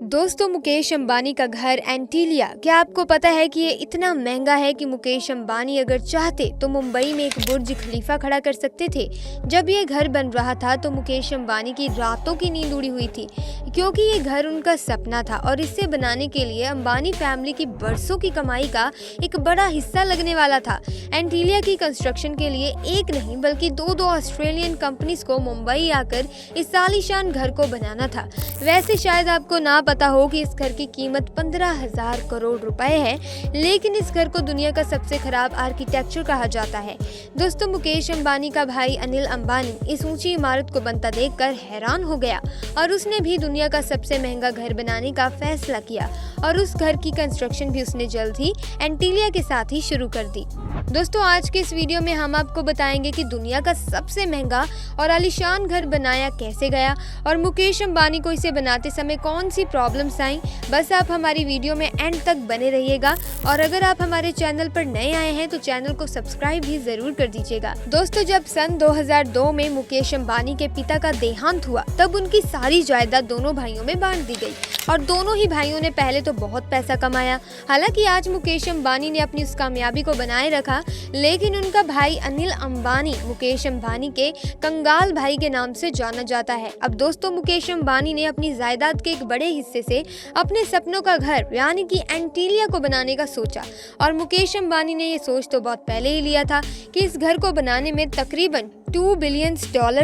दोस्तों, मुकेश अंबानी का घर एंटीलिया, क्या आपको पता है कि ये इतना महंगा है कि मुकेश अंबानी अगर चाहते तो मुंबई में एक बुर्ज खलीफा खड़ा कर सकते थे। जब ये घर बन रहा था तो मुकेश अंबानी की रातों की नींद उड़ी हुई थी, क्योंकि ये घर उनका सपना था और इसे बनाने के लिए अंबानी फैमिली की बरसों की कमाई का एक बड़ा हिस्सा लगने वाला था। एंटीलिया की कंस्ट्रक्शन के लिए एक नहीं बल्कि दो ऑस्ट्रेलियन कंपनीज को मुंबई आकर इस आलीशान घर को बनाना था। वैसे शायद आपको ना पता हो कि इस घर की कीमत 15,000 करोड़ रुपए है, लेकिन इस घर को दुनिया का सबसे खराब आर्किटेक्चर कहा जाता है। दोस्तों, मुकेश अंबानी का भाई अनिल अंबानी इस ऊंची इमारत को बनता देखकर हैरान हो गया और उसने भी दुनिया का सबसे महंगा घर बनाने का फैसला किया और उस घर की कंस्ट्रक्शन भी उसने जल्द ही एंटीलिया के साथ ही शुरू कर दी। दोस्तों, आज के इस वीडियो में हम आपको बताएंगे कि दुनिया का सबसे महंगा और आलीशान घर बनाया कैसे गया और मुकेश अंबानी को इसे बनाते समय कौन सी प्रॉब्लम्स आई। बस आप हमारी वीडियो में एंड तक बने रहिएगा और अगर आप हमारे चैनल पर नए आए हैं तो चैनल को सब्सक्राइब भी जरूर कर दीजिएगा। दोस्तों, जब सन 2002 में मुकेश अंबानी के पिता का देहांत हुआ तब उनकी सारी जायदाद दोनों भाइयों में बांट दी गई और दोनों ही भाइयों ने पहले तो बहुत पैसा कमाया। हालांकि आज मुकेश अंबानी ने अपनी उस कामयाबी को बनाए रखा, लेकिन उनका भाई अनिल अंबानी मुकेश अंबानी के कंगाल भाई के नाम से जाना जाता है। अब दोस्तों, मुकेश अंबानी ने अपनी जायदाद के एक बड़े हिस्से से अपने सपनों का घर यानी कि एंटीलिया को बनाने का सोचा और मुकेश अंबानी ने ये सोच तो बहुत पहले ही लिया था कि इस घर को बनाने में तकरीबन $2 बिलियन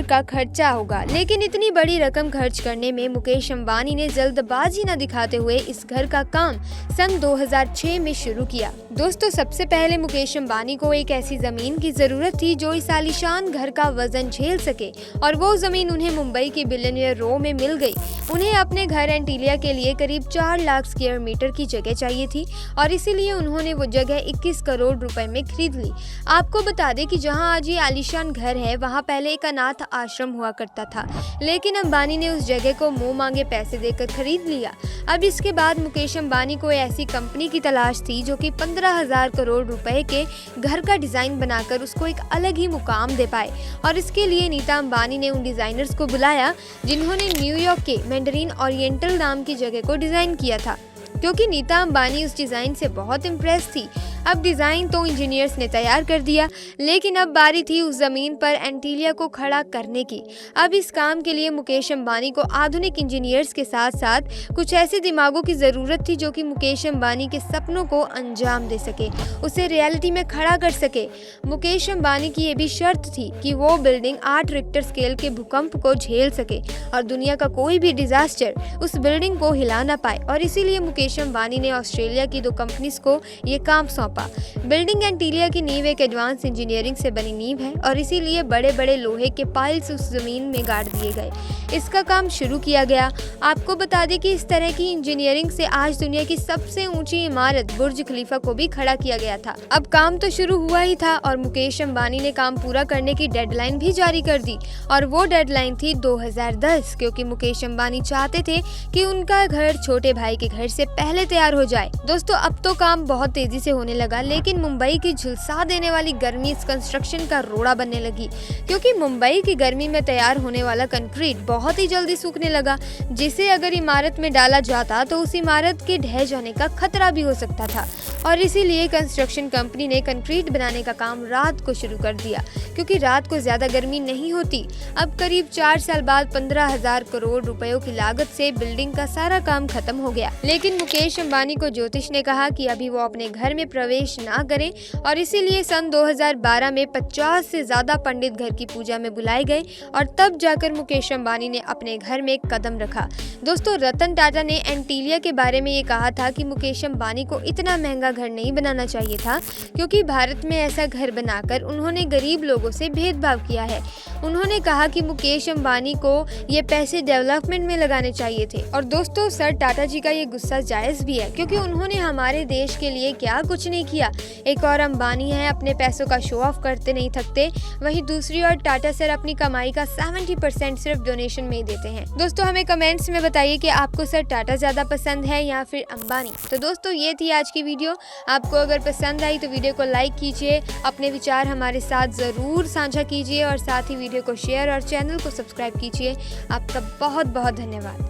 का खर्चा होगा, लेकिन इतनी बड़ी रकम खर्च करने में मुकेश अंबानी ने जल्दबाजी न दिखाते हुए इस घर का काम सन 2006 में शुरू किया। दोस्तों, सबसे पहले मुकेश अंबानी को एक ऐसी जमीन की जरूरत थी जो इस आलीशान घर का वजन झेल सके और वो जमीन उन्हें मुंबई की बिलियनियर रो में मिल गई। उन्हें अपने घर एंटीलिया के लिए करीब 4 लाख स्क्वायर मीटर की जगह चाहिए थी और इसीलिए उन्होंने वो जगह 21 करोड़ रुपए में खरीद ली। आपको बता दें कि जहां आज ये आलीशान घर है वहां पहले एक अनाथ आश्रम हुआ करता था, लेकिन अंबानी ने उस जगह को मुंह मांगे पैसे देकर खरीद लिया। अब इसके बाद मुकेश अंबानी को ऐसी कंपनी की तलाश थी जो कि 15,000 करोड़ रुपए के घर का डिजाइन बनाकर उसको एक अलग ही मुकाम दे पाए और इसके लिए नीता अंबानी ने उन डिजाइनर्स को बुलाया जिन्होंने न्यूयॉर्क के मैंडरीन ओरिएंटल नाम की जगह को डिजाइन किया था, क्योंकि नीता अंबानी उस डिजाइन से बहुत इम्प्रेस थी। अब डिजाइन तो इंजीनियर्स ने तैयार कर दिया, लेकिन अब बारी थी उस जमीन पर एंटीलिया को खड़ा करने की। अब इस काम के लिए मुकेश अंबानी को आधुनिक इंजीनियर्स के साथ साथ कुछ ऐसे दिमागों की जरूरत थी जो कि मुकेश अंबानी के सपनों को अंजाम दे सके, उसे रियलिटी में खड़ा कर सके। मुकेश अंबानी की ये भी शर्त थी कि वो बिल्डिंग 8 रिक्टर स्केल के भूकंप को झेल सके और दुनिया का कोई भी डिजास्टर उस बिल्डिंग को हिला ना पाए, और इसीलिए मुकेश अंबानी ने ऑस्ट्रेलिया की 2 कंपनीज को ये काम सौंपा। बिल्डिंग एंटीलिया की नींव एक एडवांस इंजीनियरिंग से बनी नींव है और इसीलिए बड़े बड़े लोहे के पाइल्स उस जमीन में गाड़ दिए गए। इसका काम शुरू किया गया। आपको बता दें कि इस तरह की इंजीनियरिंग से आज दुनिया की सबसे ऊंची इमारत बुर्ज खलीफा को भी खड़ा किया गया था। अब काम तो शुरू हुआ ही था और मुकेश अंबानी ने काम पूरा करने की डेडलाइन भी जारी कर दी और वो डेडलाइन थी 2010, क्योंकि मुकेश अंबानी चाहते थे कि उनका घर छोटे भाई के घर से पहले तैयार हो जाए। दोस्तों, अब तो काम बहुत तेजी से होने लगा, लेकिन मुंबई की झुलसा देने वाली गर्मी इस कंस्ट्रक्शन का रोड़ा बनने लगी, क्योंकि मुंबई की गर्मी में तैयार होने वाला कंक्रीट बहुत ही जल्दी सूखने लगा, जिसे अगर इमारत में डाला जाता तो उस इमारत के ढह जाने का खतरा भी हो सकता था और इसीलिए कंस्ट्रक्शन कंपनी ने कंक्रीट बनाने का काम रात को शुरू कर दिया, क्योंकि रात को ज्यादा गर्मी नहीं होती। अब करीब 4 साल बाद 15,000 करोड़ रुपयों की लागत से बिल्डिंग का सारा काम खत्म हो गया, लेकिन मुकेश अंबानी को ज्योतिष ने कहा कि अभी वो अपने घर में प्रवेश ना करें और इसीलिए सन 2012 में 50 से ज्यादा पंडित घर की पूजा में बुलाए गए और तब जाकर मुकेश अंबानी ने अपने घर में एक कदम रखा। दोस्तों, रतन टाटा ने एंटीलिया के बारे में ये कहा था कि मुकेश अंबानी को इतना महंगा घर नहीं बनाना चाहिए था, क्योंकि भारत में ऐसा घर बनाकर उन्होंने गरीब लोगों से भेदभाव किया है। उन्होंने कहा कि मुकेश अंबानी को ये पैसे डेवलपमेंट में लगाने चाहिए थे। और दोस्तों, सर टाटा जी का ये गुस्सा जायज भी है, क्योंकि उन्होंने हमारे देश के लिए क्या कुछ नहीं किया। एक और अंबानी है, अपने पैसों का शो ऑफ करते नहीं थकते, वहीं दूसरी ओर टाटा सर अपनी कमाई का 70% सिर्फ डोनेशन में ही देते हैं। दोस्तों, हमें कमेंट्स में बताइए कि आपको सर टाटा ज्यादा पसंद है या फिर अंबानी। तो दोस्तों, ये थी आज की वीडियो। आपको अगर पसंद आई तो वीडियो को लाइक कीजिए, अपने विचार हमारे साथ जरूर साझा कीजिए और साथ ही वीडियो को शेयर और चैनल को सब्सक्राइब कीजिए। आपका बहुत बहुत धन्यवाद।